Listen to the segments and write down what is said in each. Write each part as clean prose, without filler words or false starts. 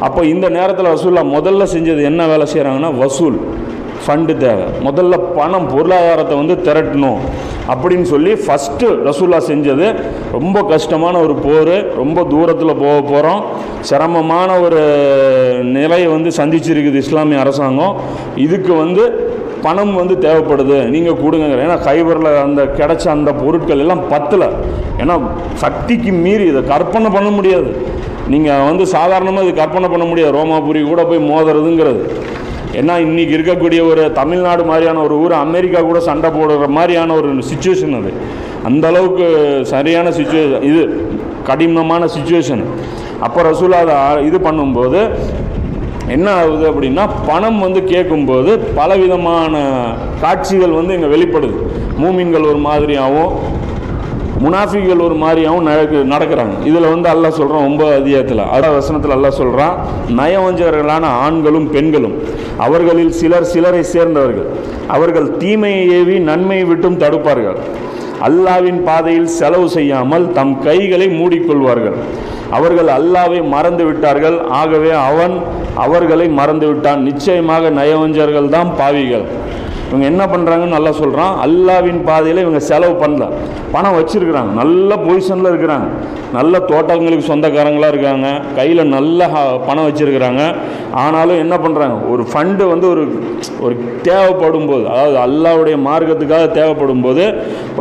அப்போ இந்த நேரத்தில் ரசூலுல்லாஹ் முதல்ல செஞ்சது என்ன வேலை செய்கிறாங்கன்னா, வசூல் ஃபண்டு தேவை, முதல்ல பணம் பொருளாதாரத்தை வந்து திரட்டணும் அப்படின்னு சொல்லி ஃபஸ்ட்டு ரசூலுல்லாஹ் செஞ்சது. ரொம்ப கஷ்டமான ஒரு போர், ரொம்ப தூரத்தில் போக போகிறோம், சிரமமான ஒரு நிலையை வந்து சந்திச்சிருக்குது இஸ்லாமிய அரசாங்கம். இதுக்கு வந்து பணம் வந்து தேவைப்படுது, நீங்கள் கொடுங்க. ஏன்னா கைபரில் அந்த கிடைச்ச அந்த பொருட்கள் எல்லாம் பத்தலை. ஏன்னா சக்திக்கு மீறி இதை கற்பனை பண்ண முடியாது. நீங்கள் வந்து சாதாரணமாக இது கற்பனை பண்ண முடியாது, ரோமாபுரி கூட போய் மோதுறதுங்கிறது. ஏன்னா இன்றைக்கி இருக்கக்கூடிய ஒரு தமிழ்நாடு மாதிரியான ஒரு ஊர் அமெரிக்கா கூட சண்டை போடுற மாதிரியான ஒரு சுச்சுவேஷன் அது. அந்தளவுக்கு சரியான சுச்சுவேஷன், இது கடினமான சுச்சுவேஷன். அப்போ ரசூலுல்லாஹ் அதை இது பண்ணும்போது என்ன ஆகுது அப்படின்னா, பணம் வந்து கேட்கும்போது பலவிதமான காட்சிகள் வந்து இங்கே வெளிப்படுது. மூமின்கள் ஒரு மாதிரியாகவும் முனாஃபிகள் ஒரு மாதிரியாகவும் நடக்கிறாங்க. இதில் வந்து அல்லாஹ் சொல்கிறான் 9 அதிகாரத்தில் 6 வசனத்தில் அல்லாஹ் சொல்கிறான், நயவஞ்சகர்களான ஆண்களும் பெண்களும் அவர்களில் சிலர் சிலரை சேர்ந்தவர்கள், அவர்கள் தீமையை ஏவி நன்மையை விட்டும் தடுப்பார்கள், அல்லாவின் பாதையில் செலவு செய்யாமல் தம் கைகளை மூடிக்கொள்வார்கள், அவர்கள் அல்லாவை மறந்து விட்டார்கள், ஆகவே அவன் அவர்களை மறந்து விட்டான், நிச்சயமாக நயவஞ்சகர்கள் தான் பாவிகள். இவங்க என்ன பண்ணுறாங்கன்னு நல்லா சொல்கிறான், அல்லாவின் பாதையில் இவங்க செலவு பண்ணல, பணம் வச்சுருக்குறாங்க, நல்ல பொசிஷனில் இருக்கிறாங்க, நல்ல தோட்டங்களுக்கு சொந்தக்காரங்களாக இருக்காங்க, கையில் நல்ல பணம் வச்சுருக்கிறாங்க. ஆனாலும் என்ன பண்ணுறாங்க, ஒரு ஃபண்டு வந்து ஒரு தேவைப்படும் போது, அதாவது அல்லாவுடைய மார்க்கத்துக்காக தேவைப்படும் போது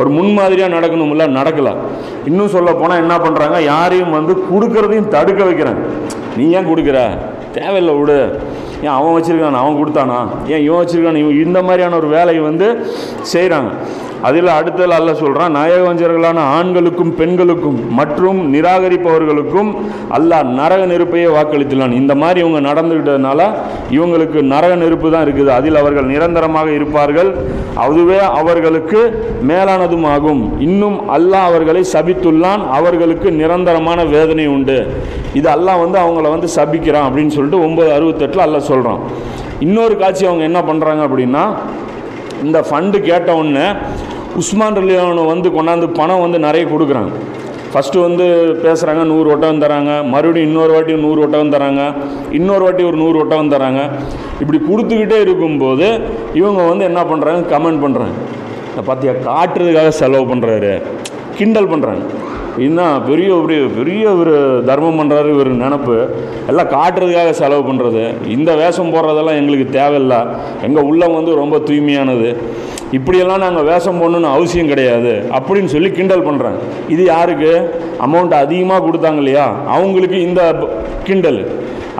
ஒரு முன்மாதிரியாக நடக்கணும்ல, நடக்கலை. இன்னும் சொல்ல போனால் என்ன பண்ணுறாங்க, யாரையும் வந்து கொடுக்கறதையும் தடுக்க வைக்கிறாங்க. நீ ஏன் கொடுக்குற, தேவையில்லை விடு, ஏன் அவன் வச்சுருக்கான் அவன் கொடுத்தானா, ஏன் இவன் வச்சுருக்கான் இவன், இந்த மாதிரியான ஒரு வேலையை வந்து செய்கிறாங்க. அதில் அடுத்ததில் அல்லாஹ் சொல்கிறான், நயவஞ்சகர்களான ஆண்களுக்கும் பெண்களுக்கும் மற்றும் நிராகரிப்பவர்களுக்கும் அல்லாஹ் நரக நெருப்பையே வாக்களித்துள்ளான். இந்த மாதிரி இவங்க நடந்துக்கிட்டதுனால இவங்களுக்கு நரக நெருப்பு தான் இருக்குது, அதில் அவர்கள் நிரந்தரமாக இருப்பார்கள், அதுவே அவர்களுக்கு மேலானதும் ஆகும். இன்னும் அல்லாஹ் அவர்களை சபித்துள்ளான், அவர்களுக்கு நிரந்தரமான வேதனை உண்டு. இது அல்லாஹ் வந்து அவங்கள வந்து சபிக்கிறான் அப்படின்னு சொல்லிட்டு 9:68 அல்லாஹ் சொல்கிறான். இன்னொரு காட்சி அவங்க என்ன பண்ணுறாங்க அப்படின்னா, இந்த ஃபண்டு கேட்ட உடனே உஸ்மான் ரலியல்லாஹு வந்து கொண்டாந்து பணம் வந்து நிறைய கொடுக்குறாங்க. ஃபஸ்ட்டு வந்து பேசுகிறாங்க, 100 ஒட்டகம் தராங்க, மறுபடியும் இன்னொரு வாட்டி 100 ஒட்டகம் தராங்க, இன்னொரு வாட்டி ஒரு 100 ஒட்டகம் தராங்க. இப்படி கொடுத்துக்கிட்டே இருக்கும்போது இவங்க வந்து என்ன பண்ணுறாங்க, கமெண்ட் பண்ணுறாங்க, இதை பார்த்தியா காட்டுறதுக்காக செலவு பண்ணுறாரு, கிண்டல் பண்ணுறாங்க. இன்னும் பெரிய ஒரு தர்மம் பண்ணுறாரு இவர் நினப்பு, எல்லாம் காட்டுறதுக்காக செலவு பண்ணுறது, இந்த வேஷம் போடுறதெல்லாம் எங்களுக்கு தேவையில்லை, எங்கள் உள்ளம் வந்து ரொம்ப தூய்மையானது, இப்படியெல்லாம் நாங்கள் வேஷம் போடணுன்னு அவசியம் கிடையாது அப்படின்னு சொல்லி கிண்டல் பண்ணுறாங்க. இது யாருக்கு, அமௌண்ட் அதிகமாக கொடுத்தாங்க இல்லையா அவங்களுக்கு இந்த கிண்டல்.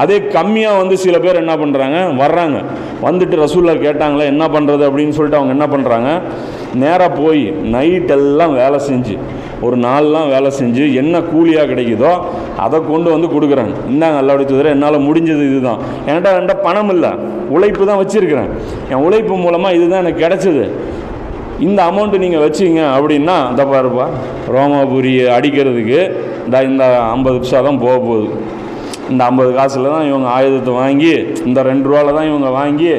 அதே கம்மியாக வந்து சில பேர் என்ன பண்ணுறாங்க, வர்றாங்க, வந்துட்டு ரசூலுல்லாஹ் கேட்டாங்களே என்ன பண்ணுறது அப்படின்னு சொல்லிட்டு அவங்க என்ன பண்ணுறாங்க, நேராக போய் நைட்டெல்லாம் வேலை செஞ்சு, ஒரு நாள்லாம் வேலை செஞ்சு என்ன கூலியாக கிடைக்குதோ அதை கொண்டு வந்து கொடுக்குறாங்க. இந்தாங்க அல்லாஹ்வுடைய தூதரே, என்னால் முடிஞ்சது இதுதான், என்கிட்ட பணம் இல்லை, உழைப்பு தான் வச்சுருக்கிறேன், என் உழைப்பு மூலமாக இதுதான் எனக்கு கிடச்சிது, இந்த அமௌண்ட்டு நீங்கள் வச்சிங்க அப்படின்னா இந்த பாருப்பா ரோமாபுரியை அடிக்கிறதுக்கு இந்த 50 பைசா தான் போக போகுது, இந்த 50 காசில் தான் இவங்க ஆயுதத்தை வாங்கி, இந்த 2 ரூபாவில் தான் இவங்க வாங்கி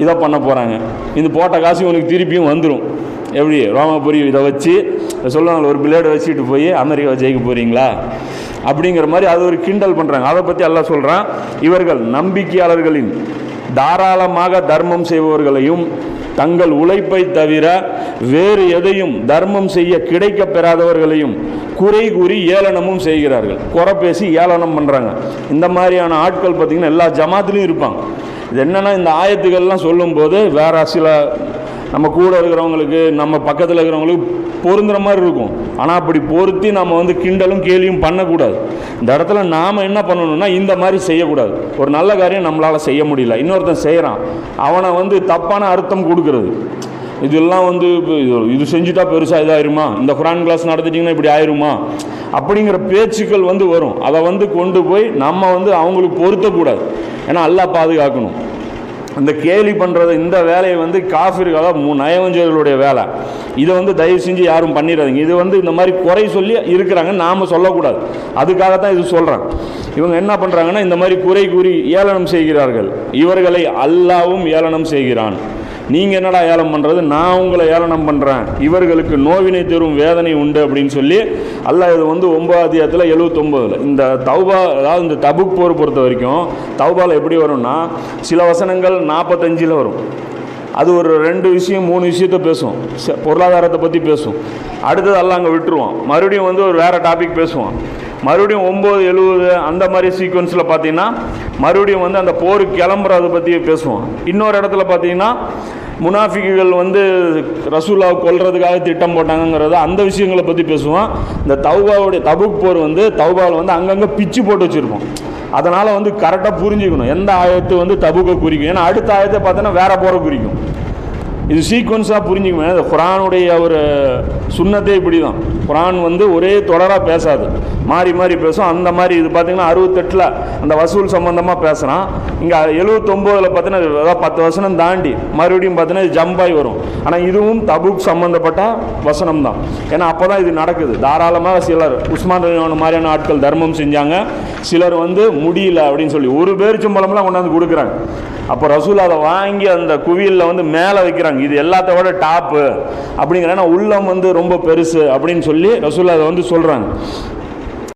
இதை பண்ண போகிறாங்க, இது போட்ட காசு இவனுக்கு திருப்பியும் வந்துடும். எப்படி ரோமாபுரி இதை வச்சு சொல்லுவாங்க, ஒரு பிளேடை வச்சுட்டு போய் அமெரிக்காவை ஜெயிக்க போகிறீங்களா அப்படிங்கிற மாதிரி அது ஒரு கிண்டல் பண்ணுறாங்க. அதை பற்றி அல்லாஹ் சொல்கிறான், இவர்கள் நம்பிக்கையாளர்களின் தாராளமாக தர்மம் செய்பவர்களையும் தங்கள் உழைப்பை தவிர வேறு எதையும் தர்மம் செய்ய கிடைக்க பெறாதவர்களையும் குறை கூறி ஏளனமும் செய்கிறார்கள். குறை பேசி ஏளனம் பண்ணுறாங்க. இந்த மாதிரியான ஆட்கள் பார்த்திங்கன்னா எல்லா ஜமாத்துலேயும் இருப்பாங்க. இது என்னென்னா, இந்த ஆயத்துக்கள்லாம் சொல்லும்போது வேற சில நம்ம கூட இருக்கிறவங்களுக்கு, நம்ம பக்கத்தில் இருக்கிறவங்களுக்கு பொருந்துகிற மாதிரி இருக்கும். ஆனால் அப்படி பொருத்தி நம்ம வந்து கிண்டலும் கேலியும் பண்ணக்கூடாது. இந்த இடத்துல நாம் என்ன பண்ணணும்னா, இந்த மாதிரி செய்யக்கூடாது. ஒரு நல்ல காரியம் நம்மளால் செய்ய முடியல, இன்னொருத்தன் செய்கிறான், அவனை வந்து தப்பான அர்த்தம் கொடுக்கறது, இதெல்லாம் வந்து இது செஞ்சுட்டா பெருசாக இதாயிருமா, இந்த குரான் கிளாஸ் நடத்திட்டிங்கன்னா இப்படி ஆயிருமா அப்படிங்கிற பேச்சுக்கள் வந்து வரும். அதை வந்து கொண்டு போய் நம்ம வந்து அவங்களுக்கு பொருத்தக்கூடாது. ஏன்னா அல்லாஹ் பாதுகாக்கணும். இந்த கேலி பண்ணுறது, இந்த வேலையை வந்து காஃபிர்கள், அதாவது நயவஞ்சகர்களுடைய வேலை. இதை வந்து தயவு செஞ்சு யாரும் பண்ணிடாதீங்க. இது வந்து இந்த மாதிரி குறை சொல்லி இருக்கிறாங்க, நாம் சொல்லக்கூடாது. அதுக்காகத்தான் இது சொல்கிறாங்க. இவங்க என்ன பண்ணுறாங்கன்னா, இந்த மாதிரி குறை கூறி ஏளனம் செய்கிறார்கள். இவர்களை அல்லாவும் ஏளனம் செய்கிறான். நீங்கள் என்னடா ஏலம் பண்ணுறது, நான் உங்களை ஏளனம் பண்ணுறேன், இவர்களுக்கு நோவினை தரும் வேதனை உண்டு அப்படின்னு சொல்லி அல்லாஹ் இது வந்து 9 அத்தியாயத்தில் 79 இந்த தௌபா, அதாவது இந்த தபுக் போர் பொறுத்த வரைக்கும் தௌபாவில் எப்படி வரும்னா சில வசனங்கள் 45 வரும். அது ஒரு 2 விஷயம் 3 விஷயத்தை பேசுவோம், பொருளாதாரத்தை பற்றி பேசும். அடுத்தது எல்லாம் அங்கே விட்டுருவோம், மறுபடியும் வந்து ஒரு வேறு டாபிக் பேசுவோம். மறுபடியும் 9, 70 அந்த மாதிரி சீக்வன்ஸில் பார்த்தீங்கன்னா மறுபடியும் வந்து அந்த போருக்கு கிளம்புறதை பற்றி பேசுவோம். இன்னொரு இடத்துல பார்த்தீங்கன்னா முனாஃபிக்குகள் வந்து ரசூலாவை கொல்றதுக்காக திட்டம் போட்டாங்கிறத அந்த விஷயங்களை பற்றி பேசுவோம். இந்த தௌபாவுடைய தபுக் போர் வந்து தௌபாவில் வந்து அங்கங்கே பிச்சு போட்டு வச்சுருப்போம். அதனால் வந்து கரெக்டாக புரிஞ்சுக்கணும் எந்த ஆயத்து வந்து தபுக்கை குறிக்கும். ஏன்னா அடுத்த ஆயத்தை பார்த்தோன்னா வேற போரை குறிக்கும். இது சீக்வன்ஸாக புரிஞ்சுக்கணும். இந்த குரானுடைய ஒரு சுன்னத்தே இப்படி தான். குரான் வந்து ஒரே தொடராக பேசாது, மாறி மாறி பேசும். அந்த மாதிரி இது பார்த்தீங்கன்னா 68 அந்த வசூல் சம்பந்தமாக பேசுகிறான். இங்கே 79 பார்த்தீங்கன்னா அதாவது 10 வசனம் தாண்டி மறுபடியும் பார்த்தீங்கன்னா இது ஜம்பாய் வரும். ஆனால் இதுவும் தபுக் சம்மந்தப்பட்ட வசனம் தான். ஏன்னா அப்போ தான் இது நடக்குது. தாராளமாக சிலர் உஸ்மான் ரலியல்லாஹு அன்ஹு மாதிரியான ஆட்கள் தர்மம் செஞ்சாங்க. சிலர் வந்து முடியல அப்படின்னு சொல்லி ஒரு பேரிச்சம்பழம்லாம் கொண்டாந்து கொடுக்குறாங்க. அப்போ ரசூல் அதை வாங்கி அந்த குவியலில் வந்து மேலே வைக்கிறாங்க. இது எல்லாத்த விட டாப்பு அப்படிங்கிற, உள்ளம் வந்து ரொம்ப பெருசு அப்படின்னு சொல்லி ரசூல் அதை வந்து சொல்கிறாங்க.